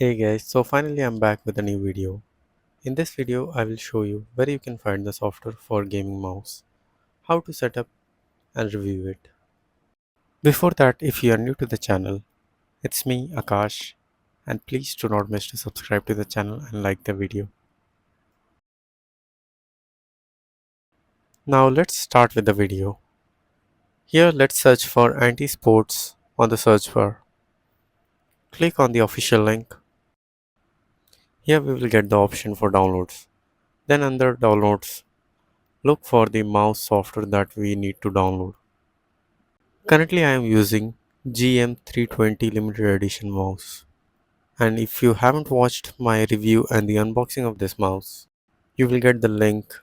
Hey guys, so finally I'm back with a new video. In this video, I will show you where you can find the software for gaming mouse, how to set up and review it. Before that, if you are new to the channel, it's me, Akash, and please do not miss to subscribe to the channel and like the video. Now let's start with the video. Here let's search for ANT ESPORTS on the search bar. Click on the official link. Here we will get the option for downloads. Then under downloads, look for the mouse software that we need to download. Currently I am using GM320 limited edition mouse. And if you haven't watched my review and the unboxing of this mouse, you will get the link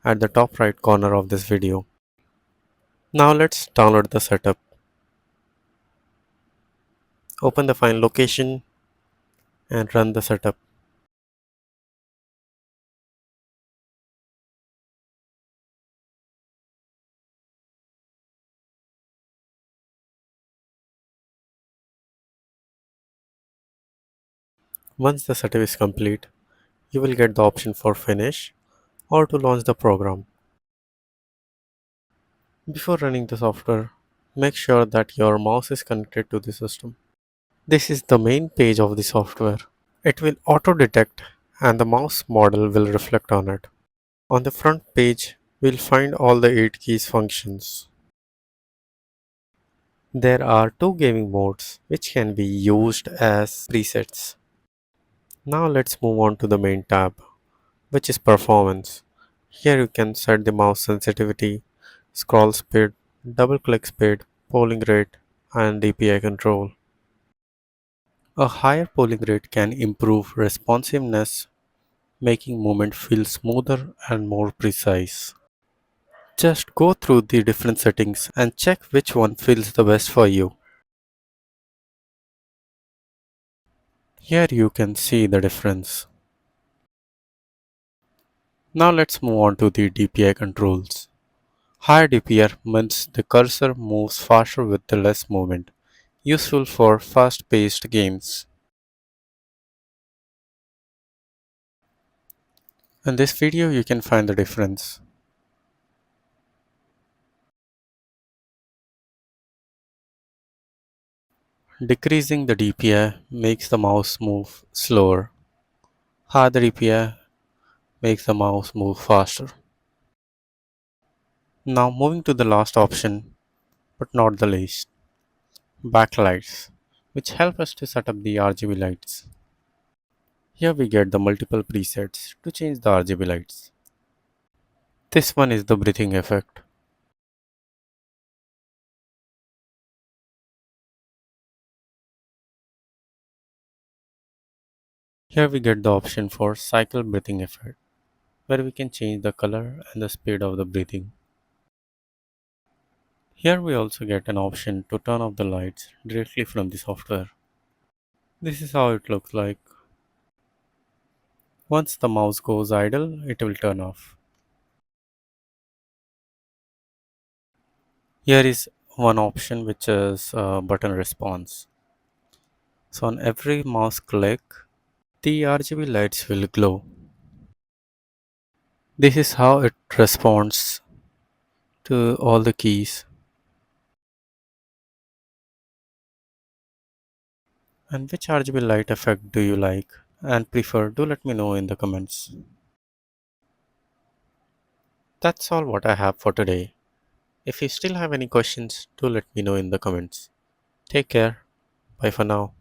at the top right corner of this video. Now let's download the setup. Open the file location and run the setup. Once the setup is complete, you will get the option for finish or to launch the program. Before running the software, make sure that your mouse is connected to the system. This is the main page of the software. It will auto detect and the mouse model will reflect on it. On the front page, we'll find all the 8 keys functions. There are two gaming modes which can be used as presets. Now let's move on to the main tab, which is performance. Here you can set the mouse sensitivity, scroll speed, double click speed, polling rate, and DPI control. A higher polling rate can improve responsiveness, making movement feel smoother and more precise. Just go through the different settings and check which one feels the best for you. Here you can see the difference. Now let's move on to the DPI controls. Higher DPI means the cursor moves faster with the less movement, useful for fast-paced games. In this video you can find the difference. Decreasing the DPI makes the mouse move slower. Higher the DPI makes the mouse move faster. Now moving to the last option, but not the least, backlights, which help us to set up the RGB lights. Here we get the multiple presets to change the RGB lights. This one is the breathing effect. Here we get the option for cycle breathing effect, where we can change the color and the speed of the breathing. Here we also get an option to turn off the lights directly from the software. This is how it looks like. Once the mouse goes idle, it will turn off. Here is one option which is button response. So on every mouse click, the RGB lights will glow. This is how it responds to all the keys. And which RGB light effect do you like and prefer? Do let me know in the comments. That's all what I have for today. If you still have any questions, do let me know in the comments. Take care. Bye for now.